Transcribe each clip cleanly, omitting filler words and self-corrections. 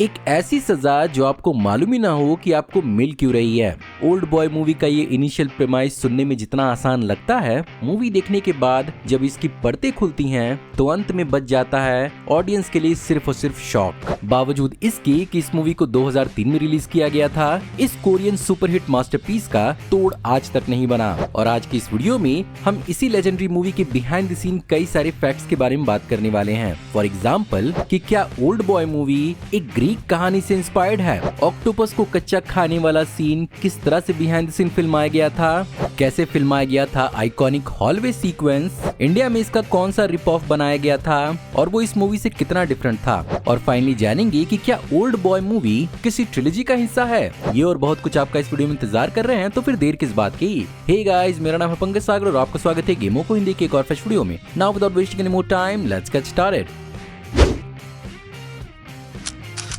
एक ऐसी सजा जो आपको मालूम ही ना हो कि आपको मिल क्यों रही है। ओल्ड बॉय मूवी का ये इनिशियल प्रेमाइस सुनने में जितना आसान लगता है, मूवी देखने के बाद जब इसकी परतें खुलती हैं तो अंत में बच जाता है ऑडियंस के लिए सिर्फ और सिर्फ शॉक। बावजूद इसके कि इस मूवी को 2003 में रिलीज किया गया था, इस कोरियन सुपरहिट मास्टरपीस का तोड़ आज तक नहीं बना। और आज की इस वीडियो में हम इसी लेजेंडरी मूवी के बिहाइंड द सीन कई सारे फैक्ट्स के बारे में बात करने वाले हैं। फॉर एग्जाम्पल कि क्या ओल्ड बॉय मूवी एक ग्रीक कहानी से इंस्पायर्ड है, ऑक्टोपस को कच्चा खाने वाला सीन किस तरह से बिहाइंड द सीन फिल्माया गया था, कैसे फिल्माया गया था आइकॉनिक हॉलवे सीक्वेंस, इंडिया में इसका कौन सा रिप ऑफ बनाया गया था और वो इस मूवी से कितना डिफरेंट था, और फाइनली जानेंगे कि क्या ओल्ड बॉय मूवी किसी ट्रिलॉजी का हिस्सा है। ये और बहुत कुछ आपका इस वीडियो में इंतजार कर रहे हैं, तो फिर देर किस बात की। हे गाइस, मेरा नाम है पंकज सागर और आपका स्वागत है गेमों को हिंदी के एक और फ्रेश वीडियो में। Now without wasting any more time, let's get started.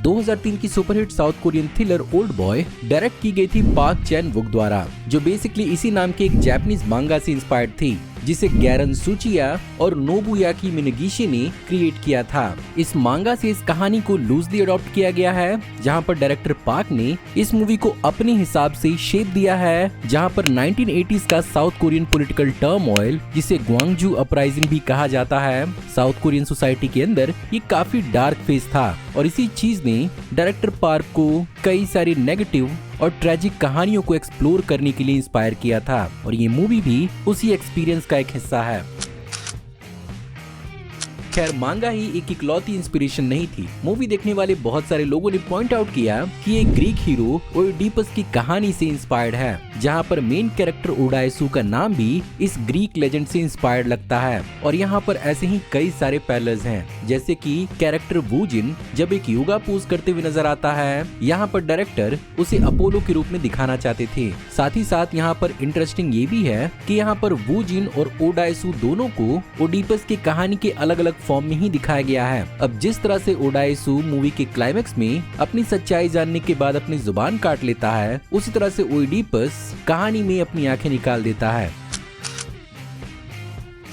2003 की superhit south Korean thriller old boy direct की गई थी पार्क चैन वुक द्वारा, जो बेसिकली इसी नाम के एक जापानीज मांगा से इंस्पायर्ड थी, जिसे गैरन सुचिया और नोबुयाकी मिनगिशी ने क्रिएट किया था। इस मांगा से इस कहानी को लूजली अडॉप्ट किया गया है, जहां पर डायरेक्टर पार्क ने इस मूवी को अपने हिसाब से शेप दिया है, जहां पर 1980s का साउथ कोरियन पॉलिटिकल टर्मोइल, जिसे ग्वांगजू अपराइजिंग भी कहा जाता है, साउथ कोरियन सोसाइटी के अंदर ये काफी डार्क फेज था। और इसी चीज ने डायरेक्टर पार्क को कई सारी नेगेटिव और ट्रेजिक कहानियों को एक्सप्लोर करने के लिए इंस्पायर किया था, और ये मूवी भी उसी एक्सपीरियंस का एक हिस्सा है। खैर, मांगा ही एक इकलौती इंस्पिरेशन नहीं थी। मूवी देखने वाले बहुत सारे लोगों ने पॉइंट आउट किया कि एक ग्रीक हीरो ओइडिपस की कहानी से इंस्पायर्ड है, जहां पर मेन कैरेक्टर ओडायसु का नाम भी इस ग्रीक लेजेंड से इंस्पायर्ड लगता है। और यहाँ पर ऐसे ही कई सारे पैरेलल्स हैं, जैसे कि कैरेक्टर वूजिन जब एक योगा पोज करते हुए नजर आता है, यहाँ पर डायरेक्टर उसे अपोलो के रूप में दिखाना चाहते थे। साथ ही साथ यहाँ पर इंटरेस्टिंग ये भी है कि यहाँ पर वूजिन और ओडायसु दोनों को ओडिपस की कहानी के अलग अलग फॉर्म में ही दिखाया गया है। अब जिस तरह से ओडायसु मूवी के क्लाइमेक्स में अपनी सच्चाई जानने के बाद अपनी जुबान काट लेता है, उसी तरह से ओइडिपस कहानी में अपनी आंखें निकाल देता है।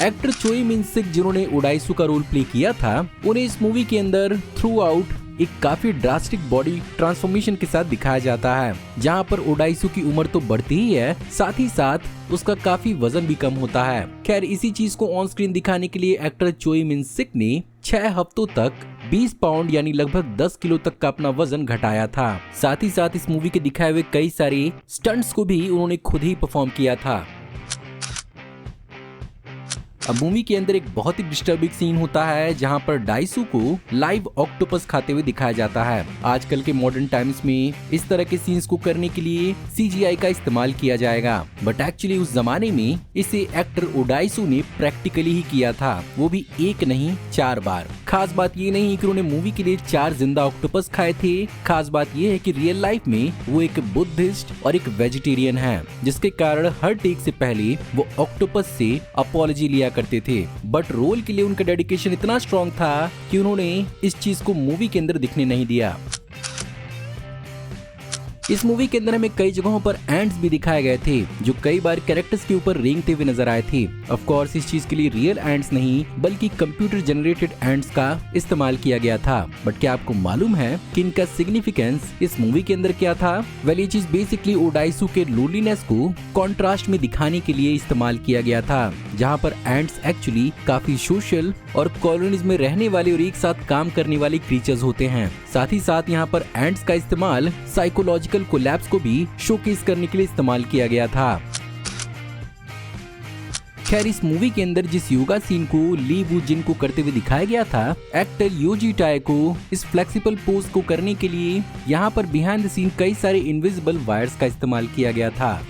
एक्टर चोई मिन सिक, जिन्होंने ओडायसु का रोल प्ले किया था, उन्हें इस मूवी के अंदर थ्रू आउट एक काफी ड्रास्टिक बॉडी ट्रांसफॉर्मेशन के साथ दिखाया जाता है, जहां पर ओडायसु की उम्र तो बढ़ती ही है, साथ ही साथ उसका काफी वजन भी कम होता है। खैर, इसी चीज को ऑन स्क्रीन दिखाने के लिए एक्टर चोई मिन सिक ने 6 हफ्तों तक 20 पाउंड यानी लगभग 10 किलो तक का अपना वजन घटाया था। साथ ही साथ इस मूवी के दिखाए हुए कई सारे स्टंट्स को भी उन्होंने खुद ही परफॉर्म किया था। अब मूवी के अंदर एक बहुत ही डिस्टर्बिंग सीन होता है, जहां पर डाइसू को लाइव ऑक्टोपस खाते हुए दिखाया जाता है। आजकल के मॉडर्न टाइम्स में इस तरह के सीन्स को करने के लिए CGI का इस्तेमाल किया जाएगा, बट एक्चुअली उस जमाने में इसे एक्टर ओडायसु ने प्रैक्टिकली ही किया था, वो भी एक नहीं 4 बार। खास बात ये नहीं कि उन्होंने मूवी के लिए 4 जिंदा ऑक्टोपस खाए थे, खास बात ये है कि रियल लाइफ में वो एक बुद्धिस्ट और एक वेजिटेरियन है, जिसके कारण हर टेक से पहले वो ऑक्टोपस से अपॉलजी लिया करते थे। बट रोल के लिए उनका डेडिकेशन इतना स्ट्रॉन्ग था कि उन्होंने इस चीज को मूवी के अंदर दिखने नहीं दिया। इस मूवी के अंदर हमें कई जगहों पर एंड्स भी दिखाए गए थे, जो कई बार कैरेक्टर्स के ऊपर रेंगते हुए नजर आए थे। ऑफ कोर्स इस चीज के लिए रियल एंड्स नहीं बल्कि कंप्यूटर जनरेटेड एंड्स का इस्तेमाल किया गया था। बट क्या आपको मालूम है कि इनका सिग्निफिकेंस इस मूवी के अंदर क्या था? वेल, ये चीज बेसिकली ओडायसु के लोनलीनेस को कॉन्ट्रास्ट में दिखाने के लिए इस्तेमाल किया गया था, जहाँ पर एंड्स एक्चुअली काफी सोशल और कॉलोनीज में रहने वाले और एक साथ काम करने वाले क्रीचर्स होते हैं। साथ ही साथ यहाँ पर एंड्स का इस्तेमाल साइकोलॉजिकल कोलैप्स को भी शोकेस करने के लिए इस्तेमाल किया गया था। खैर, इस मूवी के अंदर जिस योगा सीन को ली वू जिन को करते हुए दिखाया गया था, एक्टर योजी टाए को इस फ्लेक्सिबल पोज को करने के लिए यहाँ पर बिहाइंड द सीन कई सारे इनविजिबल वायर्स का इस्तेमाल किया गया था।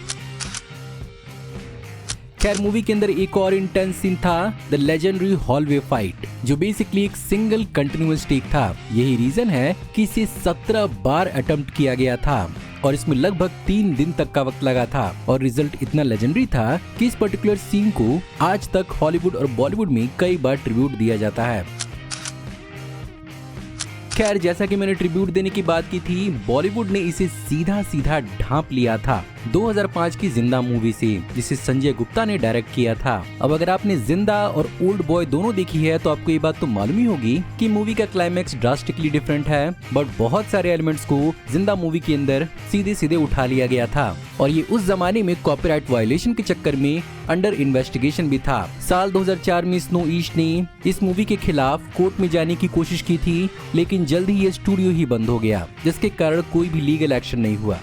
खैर, मूवी के अंदर एक और इंटेंस सीन था, द लेजेंडरी हॉलवे फाइट, जो बेसिकली एक सिंगल कंटिन्यूअस टेक था। यही रीजन है कि इसे 17 बार अटेम्प्ट किया गया था और इसमें लगभग 3 दिन तक का वक्त लगा था, और रिजल्ट इतना लेजेंडरी था कि इस पर्टिकुलर सीन को आज तक हॉलीवुड और बॉलीवुड में कई बार ट्रिब्यूट दिया जाता है। खैर, जैसा कि मैंने ट्रिब्यूट देने की बात की थी, बॉलीवुड ने इसे सीधा सीधा ढांप लिया था 2005 की जिंदा मूवी से, जिसे संजय गुप्ता ने डायरेक्ट किया था। अब अगर आपने जिंदा और ओल्ड बॉय दोनों देखी है तो आपको ये बात तो मालूम ही होगी कि मूवी का क्लाइमैक्स ड्रास्टिकली डिफरेंट है, बट बहुत सारे एलिमेंट्स को जिंदा मूवी के अंदर सीधे सीधे उठा लिया गया था और ये उस जमाने में कॉपीराइट वायलेशन के चक्कर में अंडर इन्वेस्टिगेशन भी था। साल 2004 में स्नो ईस्ट ने इस मूवी के खिलाफ कोर्ट में जाने की कोशिश की थी, लेकिन जल्द ही ये स्टूडियो ही बंद हो गया, जिसके कारण कोई भी लीगल एक्शन नहीं हुआ।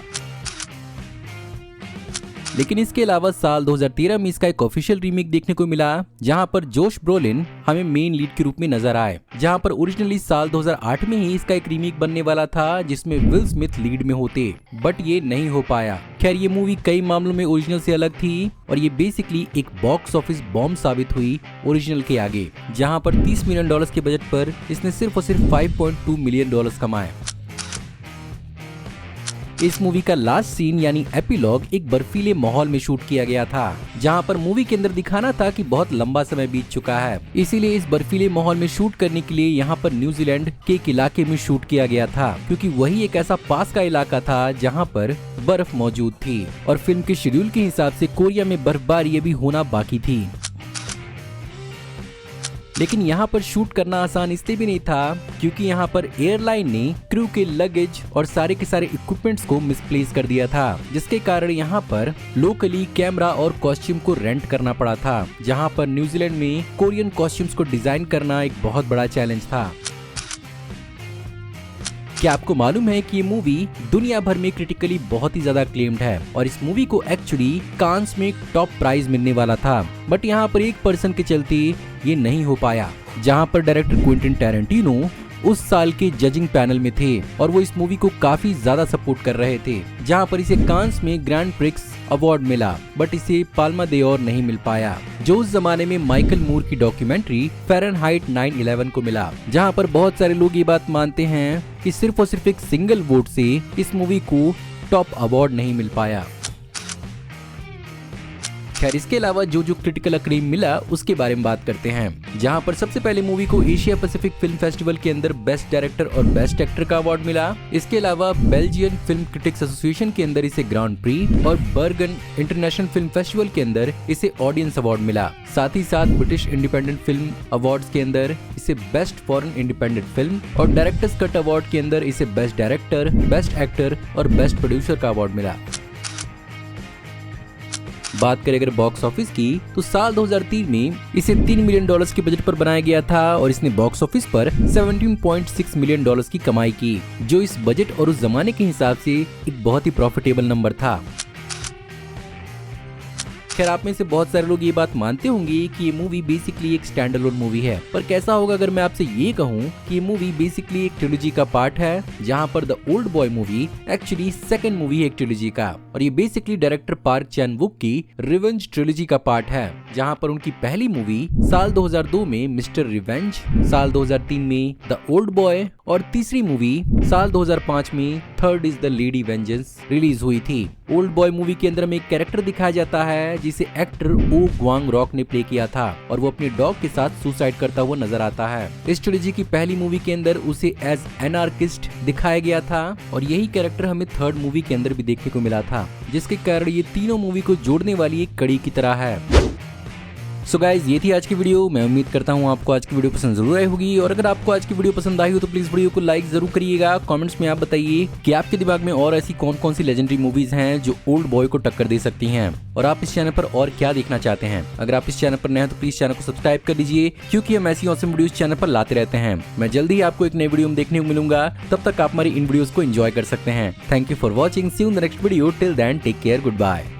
लेकिन इसके अलावा साल 2013 में इसका एक ऑफिशियल रीमेक देखने को मिला, जहां पर जोश ब्रोलिन हमें मेन लीड के रूप में नजर आए, जहां पर ओरिजिनली साल 2008 में ही इसका एक रीमेक बनने वाला था जिसमें विल स्मिथ लीड में होते, बट ये नहीं हो पाया। खैर ये मूवी कई मामलों में ओरिजिनल से अलग थी और ये बेसिकली एक बॉक्स ऑफिस बॉम्ब साबित हुई ओरिजिनल के आगे, जहां पर $30 मिलियन के बजट पर इसने सिर्फ और सिर्फ $5.2 मिलियन कमाए। इस मूवी का लास्ट सीन यानी एपिलॉग एक बर्फीले माहौल में शूट किया गया था, जहां पर मूवी के अंदर दिखाना था कि बहुत लंबा समय बीत चुका है, इसीलिए इस बर्फीले माहौल में शूट करने के लिए यहां पर न्यूजीलैंड के एक इलाके में शूट किया गया था, क्योंकि वही एक ऐसा पास का इलाका था जहां पर बर्फ मौजूद थी और फिल्म के शेड्यूल के हिसाब से कोरिया में बर्फबारी अभी होना बाकी थी। लेकिन यहाँ पर शूट करना आसान इसलिए भी नहीं था क्योंकि यहाँ पर एयरलाइन ने क्रू के लगेज और सारे के सारे इक्विपमेंट्स को मिसप्लेस कर दिया था, जिसके कारण यहाँ पर लोकली कैमरा और कॉस्ट्यूम को रेंट करना पड़ा था, जहाँ पर न्यूजीलैंड में कोरियन कॉस्ट्यूम्स को डिजाइन करना एक बहुत बड़ा चैलेंज था। क्या आपको मालूम है कि ये मूवी दुनिया भर में क्रिटिकली बहुत ही ज्यादा क्लेम्ड है और इस मूवी को एक्चुअली कांस में टॉप प्राइज मिलने वाला था, बट यहाँ पर एक पर्सन के चलते ये नहीं हो पाया, जहाँ पर डायरेक्टर क्विंटन टैरेंटिनो उस साल के जजिंग पैनल में थे और वो इस मूवी को काफी ज्यादा सपोर्ट कर रहे थे, जहाँ पर इसे कांस में ग्रैंड प्रिक्स अवार्ड मिला, बट इसे पाल्मा दे ओर नहीं मिल पाया, जो उस जमाने में माइकल मूर की डॉक्यूमेंट्री फ़ारेनहाइट 9/11 को मिला, जहां पर बहुत सारे लोग ये बात मानते हैं कि सिर्फ और सिर्फ एक सिंगल वोट से इस मूवी को टॉप अवार्ड नहीं मिल पाया। खैर इसके अलावा जो क्रिटिकल अक्लेम मिला उसके बारे में बात करते हैं, जहां पर सबसे पहले मूवी को एशिया पैसिफिक फिल्म फेस्टिवल के अंदर बेस्ट डायरेक्टर और बेस्ट एक्टर का अवार्ड मिला। इसके अलावा बेल्जियन फिल्म क्रिटिक्स एसोसिएशन के अंदर इसे ग्रांड प्री और बर्गन इंटरनेशनल फिल्म फेस्टिवल के अंदर इसे ऑडियंस अवार्ड मिला। साथ ही साथ ब्रिटिश इंडिपेंडेंट फिल्म अवार्ड्स के अंदर इसे बेस्ट फॉरेन इंडिपेंडेंट फिल्म और डायरेक्टर्स कट अवार्ड के अंदर इसे बेस्ट डायरेक्टर, बेस्ट एक्टर और बेस्ट प्रोड्यूसर का अवार्ड मिला। बात करें अगर बॉक्स ऑफिस की तो साल 2003 में इसे $3 मिलियन के बजट पर बनाया गया था और इसने बॉक्स ऑफिस पर $17.6 मिलियन की कमाई की, जो इस बजट और उस जमाने के हिसाब से एक बहुत ही प्रॉफिटेबल नंबर था। खैर आप में से बहुत सारे लोग ये बात मानते होंगे कि ये मूवी बेसिकली एक स्टैंड अलोन मूवी है, पर कैसा होगा अगर मैं आपसे ये कहूँ कि ये मूवी बेसिकली एक ट्रिलॉजी का पार्ट है, जहाँ पर the old boy movie actually second movie है एक ट्रिलॉजी का, और ये बेसिकली डायरेक्टर पार्क चैन वुक की रिवेंज ट्रिलॉजी का पार्ट है, जहाँ पर उनकी पहली मूवी साल 2002 में मिस्टर रिवेंज, साल 2003 में द ओल्ड बॉय और तीसरी मूवी साल 2005 में third is the lady vengeance release हुई थी। ओल्ड बॉय मूवी के अंदर में एक कैरेक्टर दिखाया जाता है जिसे एक्टर ओ ग्वांग रॉक ने प्ले किया था और वो अपने डॉग के साथ सुसाइड करता हुआ नजर आता है। इस ट्रिलॉजी की पहली मूवी के अंदर उसे एज एनार्किस्ट दिखाया गया था और यही कैरेक्टर हमें थर्ड मूवी के अंदर भी देखने को मिला था, जिसके कारण ये तीनों मूवी को जोड़ने वाली एक कड़ी की तरह है। सो गाइज ये थी आज की वीडियो। मैं उम्मीद करता हूँ आपको आज की वीडियो पसंद जरूर आई होगी, और अगर आपको आज की वीडियो पसंद आई हो तो प्लीज वीडियो को लाइक जरूर करिएगा। कमेंट्स में आप बताइए कि आपके दिमाग में और ऐसी कौन कौन सी लेजेंडरी मूवीज हैं जो ओल्ड बॉय को टक्कर दे सकती हैं, और आप इस चैनल पर और क्या देखना चाहते हैं। अगर आप इस चैनल पर नए हैं तो प्लीज चैनल को सब्सक्राइब कर दीजिए, क्योंकि हम ऐसी ऑसम वीडियोस चैनल पर लाते रहते हैं। मैं जल्दी ही आपको एक नई वीडियो में देखने को मिलूंगा, तब तक आप हमारी इन वीडियोस को एंजॉय कर सकते हैं। Thank you for watching, see you in the next video, till then take care, good bye.